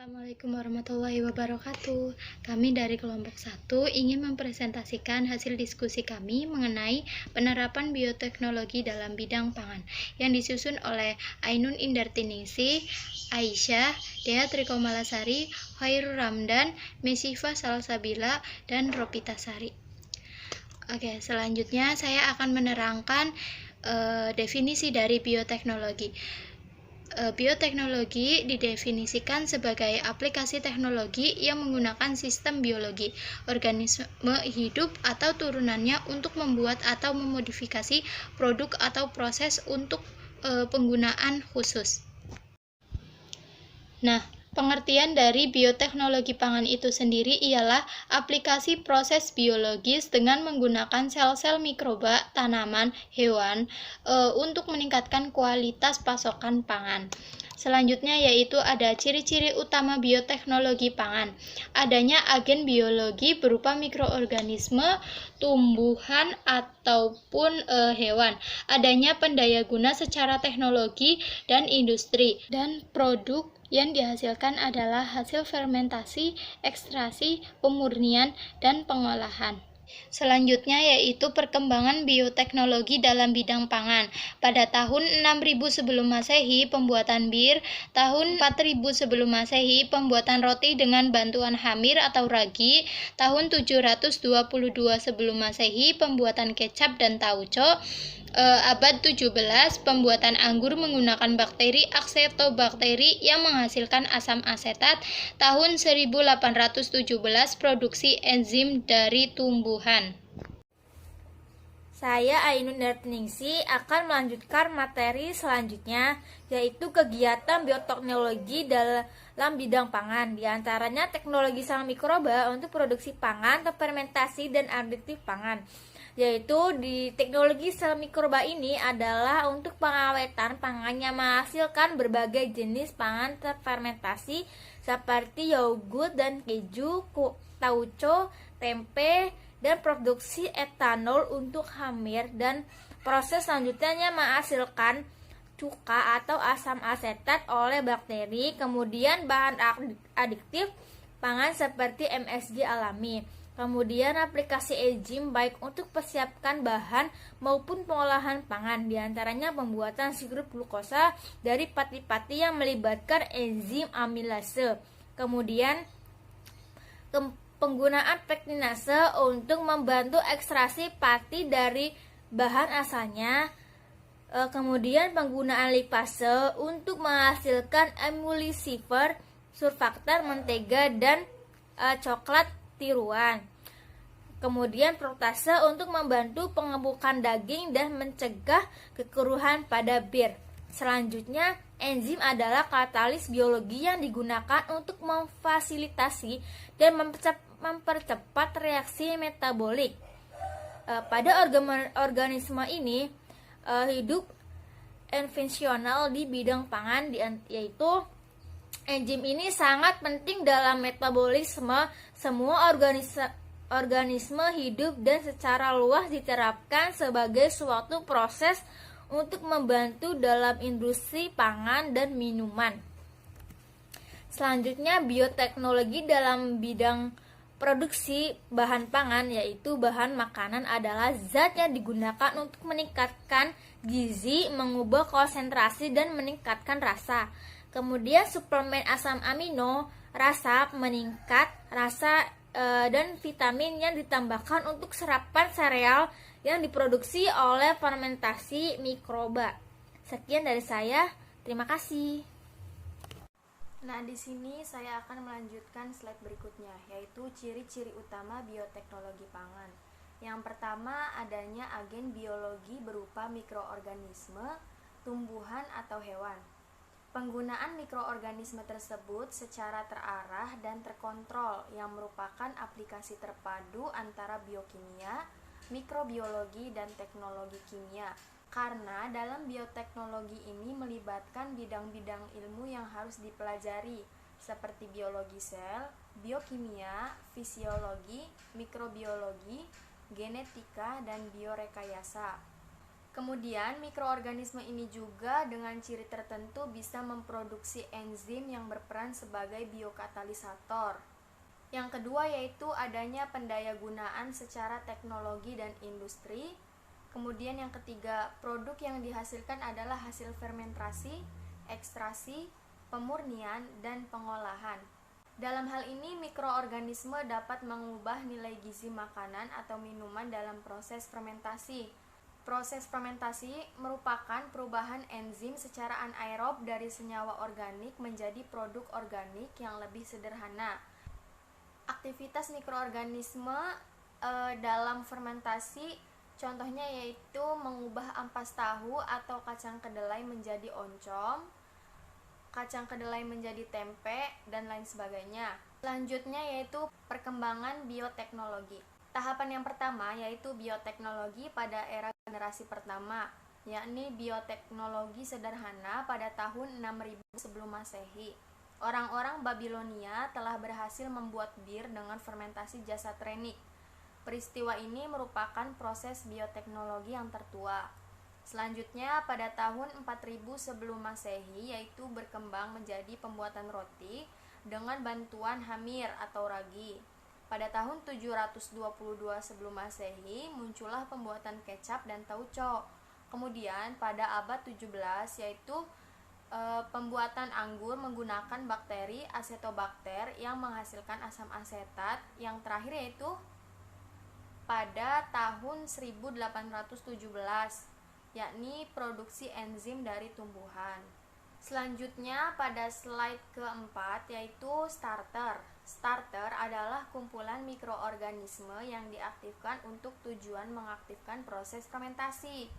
Assalamualaikum warahmatullahi wabarakatuh. Kami dari kelompok 1 ingin mempresentasikan hasil diskusi kami mengenai penerapan bioteknologi dalam bidang pangan yang disusun oleh Ainun Indartiningsih, Aisyah, Dea Trikomalasari, Khairul Ramdan, Mesifa Salsabila, dan Ropita Sari. Oke, selanjutnya saya akan menerangkan definisi dari bioteknologi. Bioteknologi didefinisikan sebagai aplikasi teknologi yang menggunakan sistem biologi, organisme hidup atau turunannya untuk membuat atau memodifikasi produk atau proses untuk penggunaan khusus. Nah, pengertian dari bioteknologi pangan itu sendiri ialah aplikasi proses biologis dengan menggunakan sel-sel mikroba, tanaman, hewan untuk meningkatkan kualitas pasokan pangan. Selanjutnya yaitu ada ciri-ciri utama bioteknologi pangan. Adanya agen biologi berupa mikroorganisme, tumbuhan ataupun hewan. Adanya pendayaguna secara teknologi dan industri, dan produk yang dihasilkan adalah hasil fermentasi, ekstrasi, pemurnian, dan pengolahan. Selanjutnya yaitu perkembangan bioteknologi dalam bidang pangan. Pada tahun 6000 sebelum Masehi, pembuatan bir, tahun 4000 sebelum Masehi, pembuatan roti dengan bantuan hamir atau ragi, tahun 722 sebelum Masehi, pembuatan kecap dan tauco, abad 17, pembuatan anggur menggunakan bakteri Acetobakteri yang menghasilkan asam asetat, tahun 1817, produksi enzim dari tumbuhan. Saya Ainun Indartiningsih akan melanjutkan materi selanjutnya, yaitu kegiatan bioteknologi dalam bidang pangan, diantaranya teknologi sel mikroba untuk produksi pangan, fermentasi, dan aditif pangan. Yaitu di teknologi sel mikroba ini adalah untuk pengawetan pangan yang menghasilkan berbagai jenis pangan terfermentasi seperti yogurt dan keju, tauco, tempe, dan produksi etanol untuk hamir, dan proses selanjutnya menghasilkan cuka atau asam asetat oleh bakteri, kemudian bahan adiktif pangan seperti MSG alami, kemudian aplikasi enzim baik untuk persiapkan bahan maupun pengolahan pangan, diantaranya pembuatan sirup glukosa dari pati-pati yang melibatkan enzim amilase, kemudian penggunaan pektinase untuk membantu ekstraksi pati dari bahan asalnya, kemudian penggunaan lipase untuk menghasilkan emulsifier, surfaktan mentega dan coklat tiruan, kemudian fruktase untuk membantu pengembukan daging dan mencegah kekeruhan pada bir. Selanjutnya, enzim adalah katalis biologi yang digunakan untuk memfasilitasi dan mempercepat reaksi metabolik pada organisme ini hidup esensial di bidang pangan, yaitu enzim ini sangat penting dalam metabolisme semua organisme hidup dan secara luas diterapkan sebagai suatu proses untuk membantu dalam industri pangan dan minuman. Selanjutnya, bioteknologi dalam bidang produksi bahan pangan, yaitu bahan makanan adalah zat yang digunakan untuk meningkatkan gizi, mengubah konsentrasi, dan meningkatkan rasa. Kemudian suplemen asam amino, rasa meningkat, rasa dan vitamin yang ditambahkan untuk serapan sereal yang diproduksi oleh fermentasi mikroba. Sekian dari saya, terima kasih. Nah, di sini saya akan melanjutkan slide berikutnya, yaitu ciri-ciri utama bioteknologi pangan. Yang pertama, adanya agen biologi berupa mikroorganisme, tumbuhan atau hewan. Penggunaan mikroorganisme tersebut secara terarah dan terkontrol yang merupakan aplikasi terpadu antara biokimia, mikrobiologi, dan teknologi kimia. Karena dalam bioteknologi ini melibatkan bidang-bidang ilmu yang harus dipelajari, seperti biologi sel, biokimia, fisiologi, mikrobiologi, genetika, dan biorekayasa. Kemudian, mikroorganisme ini juga dengan ciri tertentu bisa memproduksi enzim yang berperan sebagai biokatalisator. Yang kedua yaitu adanya pendayagunaan secara teknologi dan industri. Kemudian yang ketiga, produk yang dihasilkan adalah hasil fermentasi, ekstraksi, pemurnian, dan pengolahan. Dalam hal ini, mikroorganisme dapat mengubah nilai gizi makanan atau minuman dalam proses fermentasi. Proses fermentasi merupakan perubahan enzim secara anaerob dari senyawa organik menjadi produk organik yang lebih sederhana. Aktivitas mikroorganisme dalam fermentasi contohnya yaitu mengubah ampas tahu atau kacang kedelai menjadi oncom, kacang kedelai menjadi tempe, dan lain sebagainya. Selanjutnya yaitu perkembangan bioteknologi. Tahapan yang pertama yaitu bioteknologi pada era generasi pertama, yakni bioteknologi sederhana pada tahun 6000 sebelum Masehi. Orang-orang Babilonia telah berhasil membuat bir dengan fermentasi jasa trenik. Peristiwa ini merupakan proses bioteknologi yang tertua. Selanjutnya pada tahun 4000 sebelum Masehi yaitu berkembang menjadi pembuatan roti dengan bantuan hamir atau ragi. Pada tahun 722 sebelum Masehi muncullah pembuatan kecap dan tauco. Kemudian pada abad 17 yaitu pembuatan anggur menggunakan bakteri asetobakter yang menghasilkan asam asetat. Yang terakhir yaitu pada tahun 1817 yakni produksi enzim dari tumbuhan. Selanjutnya pada slide keempat yaitu starter. Starter adalah kumpulan mikroorganisme yang diaktifkan untuk tujuan mengaktifkan proses fermentasi.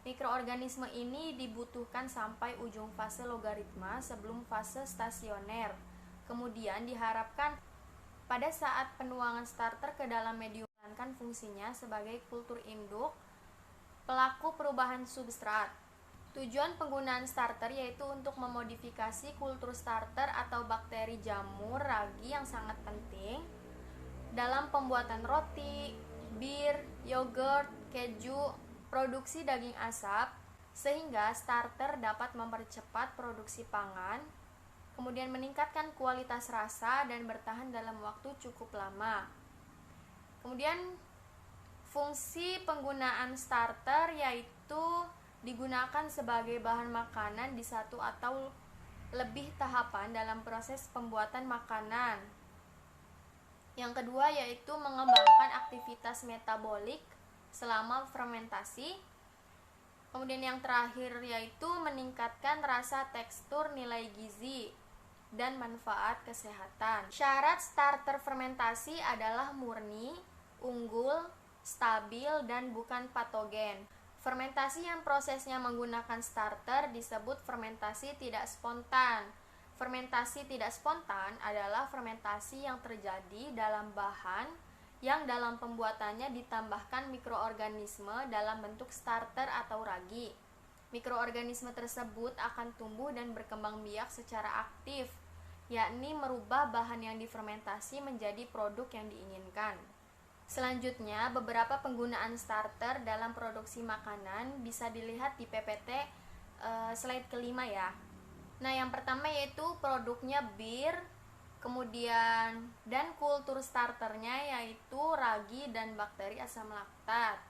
Mikroorganisme ini dibutuhkan sampai ujung fase logaritma sebelum fase stasioner. Kemudian diharapkan pada saat penuangan starter ke dalam medium menjalankan fungsinya sebagai kultur induk pelaku perubahan substrat. Tujuan penggunaan starter yaitu untuk memodifikasi kultur starter atau bakteri jamur ragi yang sangat penting dalam pembuatan roti, bir, yogurt, keju, produksi daging asap, sehingga starter dapat mempercepat produksi pangan, kemudian meningkatkan kualitas rasa dan bertahan dalam waktu cukup lama. Kemudian fungsi penggunaan starter yaitu digunakan sebagai bahan makanan di satu atau lebih tahapan dalam proses pembuatan makanan. Yang kedua yaitu mengembangkan aktivitas metabolik selama fermentasi. Kemudian yang terakhir yaitu meningkatkan rasa, tekstur, nilai gizi, dan manfaat kesehatan. Syarat starter fermentasi adalah murni, unggul, stabil, dan bukan patogen. Fermentasi yang prosesnya menggunakan starter disebut fermentasi tidak spontan. Fermentasi tidak spontan adalah fermentasi yang terjadi dalam bahan yang dalam pembuatannya ditambahkan mikroorganisme dalam bentuk starter atau ragi. Mikroorganisme tersebut akan tumbuh dan berkembang biak secara aktif, yakni merubah bahan yang difermentasi menjadi produk yang diinginkan. Selanjutnya, beberapa penggunaan starter dalam produksi makanan bisa dilihat di PPT slide kelima ya. Nah, yang pertama yaitu produknya bir, kemudian dan kultur starternya yaitu ragi dan bakteri asam laktat.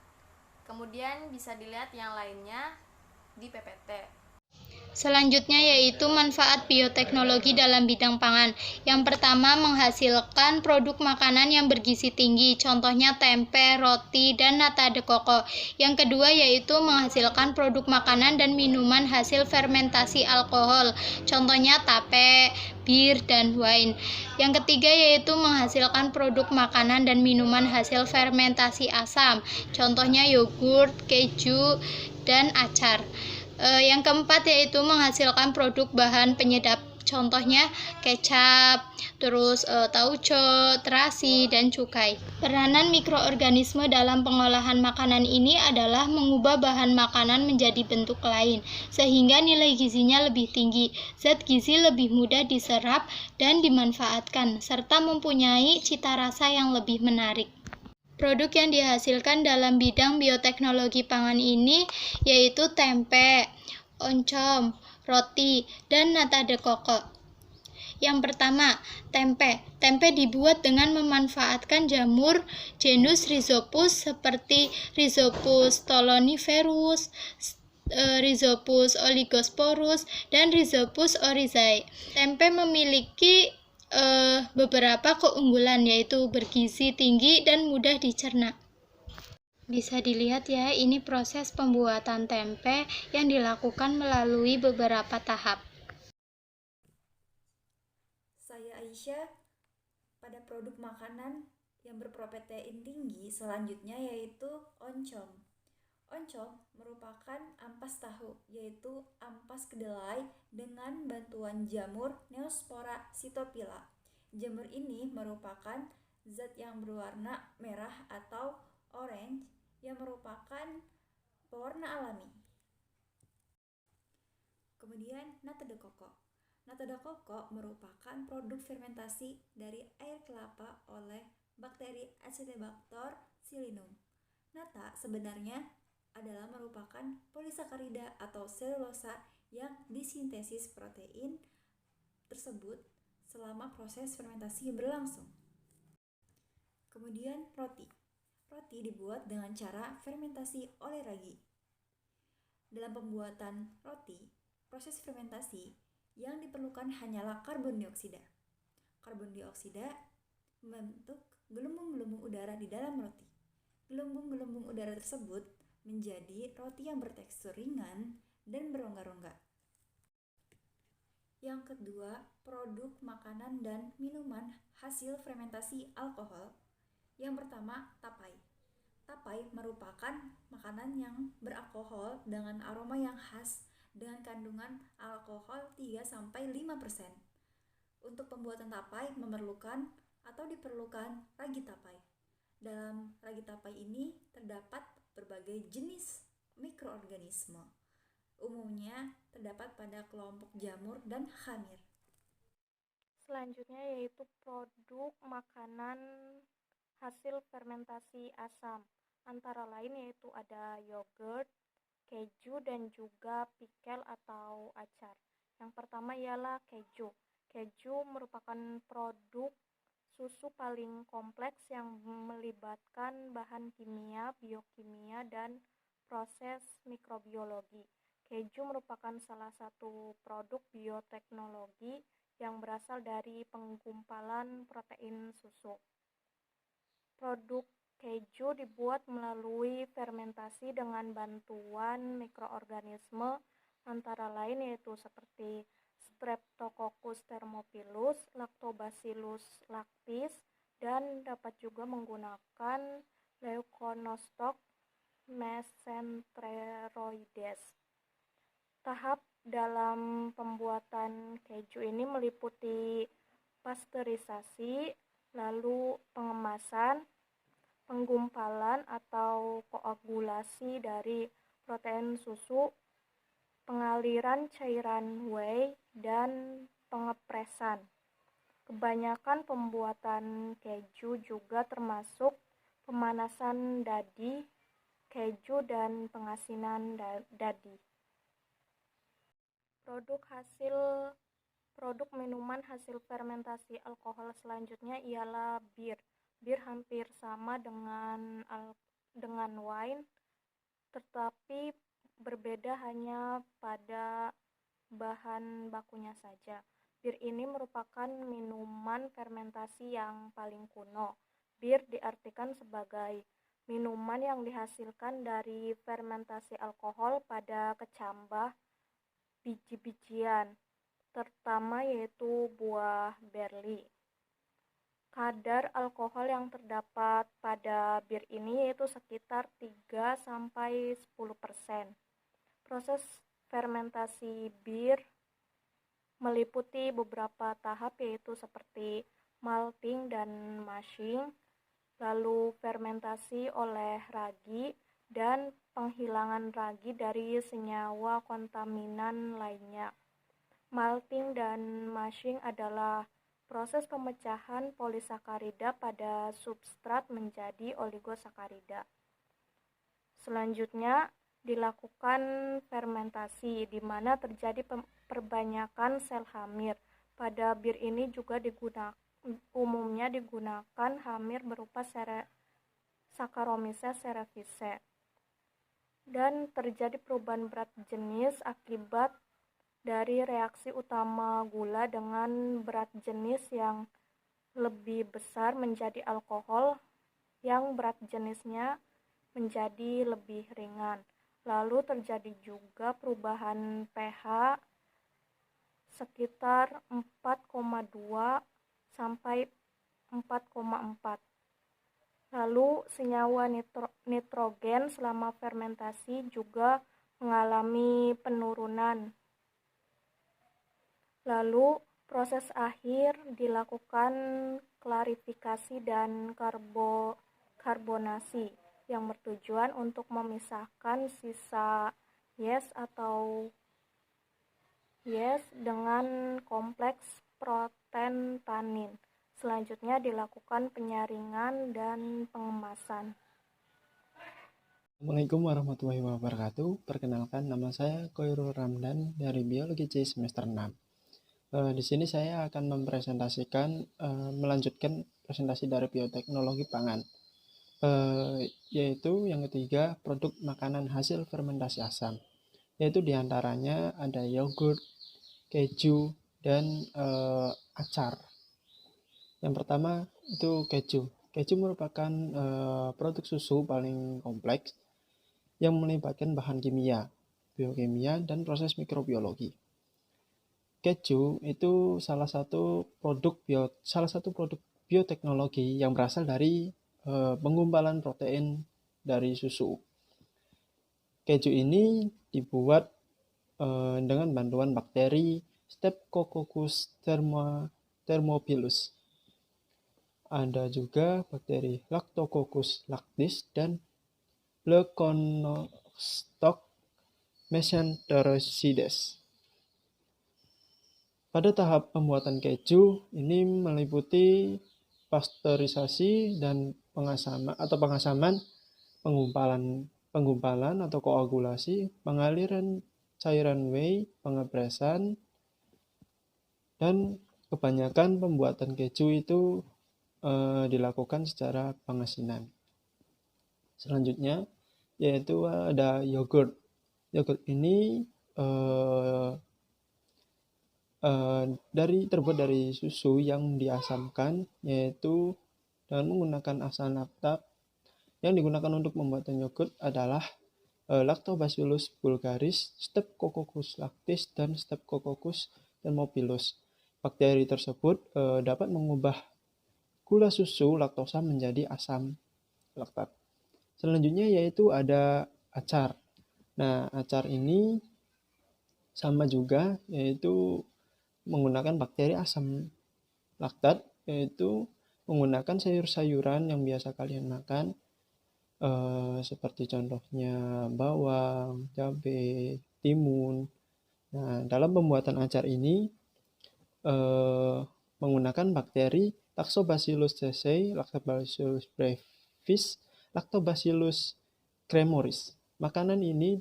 Kemudian bisa dilihat yang lainnya di PPT. Selanjutnya yaitu manfaat bioteknologi dalam bidang pangan. Yang pertama, menghasilkan produk makanan yang bergizi tinggi, contohnya tempe, roti, dan nata de coco. Yang kedua yaitu menghasilkan produk makanan dan minuman hasil fermentasi alkohol, contohnya tape, bir, dan wine. Yang ketiga yaitu menghasilkan produk makanan dan minuman hasil fermentasi asam, contohnya yogurt, keju, dan acar. Yang keempat yaitu menghasilkan produk bahan penyedap, contohnya kecap, terus tauco, terasi, dan cukai. Peranan mikroorganisme dalam pengolahan makanan ini adalah mengubah bahan makanan menjadi bentuk lain, sehingga nilai gizinya lebih tinggi, zat gizi lebih mudah diserap dan dimanfaatkan, serta mempunyai cita rasa yang lebih menarik. Produk yang dihasilkan dalam bidang bioteknologi pangan ini yaitu tempe, oncom, roti, dan nata de coco. Yang pertama, tempe. Tempe dibuat dengan memanfaatkan jamur genus Rhizopus seperti Rhizopus stoloniferus, Rhizopus oligosporus, dan Rhizopus oryzae. Tempe memiliki beberapa keunggulan, yaitu bergizi tinggi dan mudah dicerna. Bisa dilihat ya, ini proses pembuatan tempe yang dilakukan melalui beberapa tahap. Saya Aisyah. Pada produk makanan yang berprotein tinggi selanjutnya yaitu oncom. Oncom merupakan ampas tahu, yaitu ampas kedelai dengan bantuan jamur Neospora cytophylla. Jamur ini merupakan zat yang berwarna merah atau orange yang merupakan pewarna alami. Kemudian nata de coco. Nata de coco merupakan produk fermentasi dari air kelapa oleh bakteri Acetobacter pseudomonas. Nata sebenarnya adalah merupakan polisakarida atau selulosa yang disintesis protein tersebut selama proses fermentasi berlangsung. Kemudian roti. Roti dibuat dengan cara fermentasi oleh ragi. Dalam pembuatan roti, proses fermentasi yang diperlukan hanyalah karbon dioksida. Karbon dioksida membentuk gelembung-gelembung udara di dalam roti. Gelembung-gelembung udara tersebut menjadi roti yang bertekstur ringan dan berongga-rongga. Yang kedua, produk makanan dan minuman hasil fermentasi alkohol. Yang pertama, tapai. Tapai merupakan makanan yang beralkohol dengan aroma yang khas dengan kandungan alkohol 3-5%. Untuk pembuatan tapai diperlukan ragi tapai. Dalam ragi tapai ini terdapat berbagai jenis mikroorganisme. Umumnya terdapat pada kelompok jamur dan khamir. Selanjutnya yaitu produk makanan hasil fermentasi asam. Antara lain yaitu ada yogurt, keju, dan juga pickle atau acar. Yang pertama ialah keju. Keju merupakan produk susu paling kompleks yang melibatkan bahan kimia, biokimia, dan proses mikrobiologi. Keju merupakan salah satu produk bioteknologi yang berasal dari penggumpalan protein susu. Produk keju dibuat melalui fermentasi dengan bantuan mikroorganisme antara lain yaitu seperti Streptococcus thermophilus, Lactobacillus lactis, dan dapat juga menggunakan Leuconostoc mesenteroides. Tahap dalam pembuatan keju ini meliputi pasteurisasi, lalu pengemasan, penggumpalan atau koagulasi dari protein susu, pengaliran cairan whey, dan pengepresan. Kebanyakan pembuatan keju juga termasuk pemanasan dadi keju dan pengasinan dadi. Produk minuman hasil fermentasi alkohol selanjutnya ialah bir. Bir hampir sama dengan wine, tetapi berbeda hanya pada bahan bakunya saja. Bir ini merupakan minuman fermentasi yang paling kuno. Bir diartikan sebagai minuman yang dihasilkan dari fermentasi alkohol pada kecambah biji-bijian, terutama yaitu buah berli. Kadar alkohol yang terdapat pada bir ini yaitu sekitar 3-10%. Proses fermentasi bir meliputi beberapa tahap yaitu seperti malting dan mashing, lalu fermentasi oleh ragi, dan penghilangan ragi dari senyawa kontaminan lainnya. Malting dan mashing adalah proses pemecahan polisakarida pada substrat menjadi oligosakarida. Selanjutnya dilakukan fermentasi di mana terjadi perbanyakan sel hamir. Pada bir ini juga umumnya digunakan hamir berupa Saccharomyces cerevisiae. Dan terjadi perubahan berat jenis akibat dari reaksi utama gula dengan berat jenis yang lebih besar menjadi alkohol yang berat jenisnya menjadi lebih ringan. Lalu terjadi juga perubahan pH sekitar 4,2 sampai 4,4. Lalu senyawa nitrogen selama fermentasi juga mengalami penurunan. Lalu proses akhir dilakukan klarifikasi dan karbonasi yang bertujuan untuk memisahkan sisa yes atau yes dengan kompleks protein tanin. Selanjutnya dilakukan penyaringan dan pengemasan. Assalamualaikum warahmatullahi wabarakatuh. Perkenalkan, nama saya Koirul Ramdan dari Biologi C semester 6. Di sini saya akan melanjutkan presentasi dari bioteknologi pangan. Yaitu yang ketiga, produk makanan hasil fermentasi asam, yaitu diantaranya ada yogurt, keju, dan acar. Yang pertama itu keju. Keju merupakan produk susu paling kompleks yang melibatkan bahan kimia, biokimia, dan proses mikrobiologi. Keju itu salah satu produk bioteknologi yang berasal dari penggumpalan protein dari susu. Keju ini dibuat dengan bantuan bakteri Streptococcus thermophilus. Ada juga bakteri Lactococcus lactis dan Leuconostoc mesenteroides. Pada tahap pembuatan keju ini meliputi pasteurisasi dan pengasaman, penggumpalan atau koagulasi, pengaliran cairan whey, pengepresan, dan kebanyakan pembuatan keju itu dilakukan secara pengasinan. Selanjutnya yaitu ada yogurt. Yogurt ini terbuat dari susu yang diasamkan, yaitu dengan menggunakan asam laktat. Yang digunakan untuk pembuatan yogurt adalah Lactobacillus bulgaris, Streptococcus lactis, dan Streptococcus thermophilus. Bakteri tersebut dapat mengubah gula susu laktosa menjadi asam laktat. Selanjutnya yaitu ada acar. Nah, acar ini sama juga, yaitu menggunakan bakteri asam laktat, yaitu menggunakan sayur-sayuran yang biasa kalian makan, seperti contohnya bawang, cabai, timun. Nah, dalam pembuatan acar ini menggunakan bakteri Lactobacillus cereus, Lactobacillus brevis, Lactobacillus cremoris. Makanan ini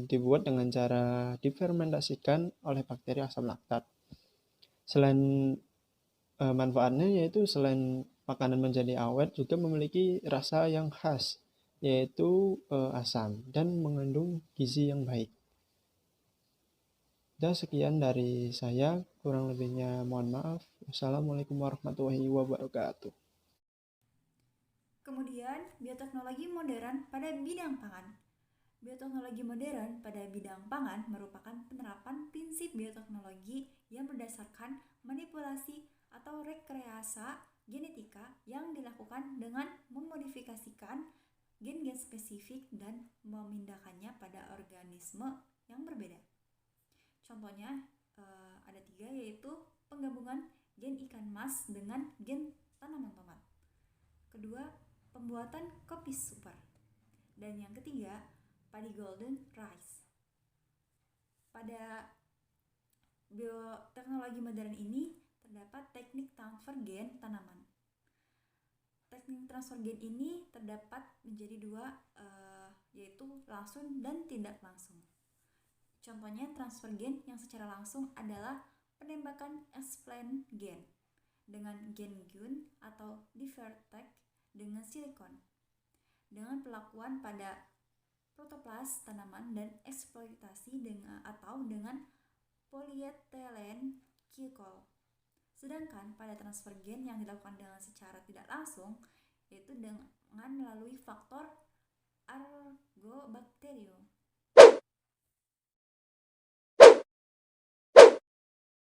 dibuat dengan cara difermentasikan oleh bakteri asam laktat. Selain manfaatnya, yaitu selain makanan menjadi awet, juga memiliki rasa yang khas, yaitu asam dan mengandung gizi yang baik. Dan sekian dari saya, kurang lebihnya mohon maaf. Wassalamualaikum warahmatullahi wabarakatuh. Kemudian, bioteknologi modern pada bidang pangan. Bioteknologi modern pada bidang pangan merupakan penerapan prinsip bioteknologi yang berdasarkan manipulasi atau rekayasa genetika yang dilakukan dengan memodifikasikan gen-gen spesifik dan memindahkannya pada organisme yang berbeda. Contohnya ada 3, yaitu penggabungan gen ikan mas dengan gen tanaman tomat. Kedua, pembuatan kopi super. Dan yang ketiga, padi golden rice. Pada bioteknologi modern ini terdapat teknik transfer gen tanaman. Teknik transfer gen ini terdapat menjadi dua, yaitu langsung dan tidak langsung. Contohnya transfer gen yang secara langsung adalah penembakan explant gen dengan gen gun atau divertech dengan silikon, dengan pelakuan pada protoplas tanaman dan eksploitasi dengan polyethylene glycol. Sedangkan pada transfer gen yang dilakukan dengan secara tidak langsung, yaitu dengan melalui faktor Argobacterium.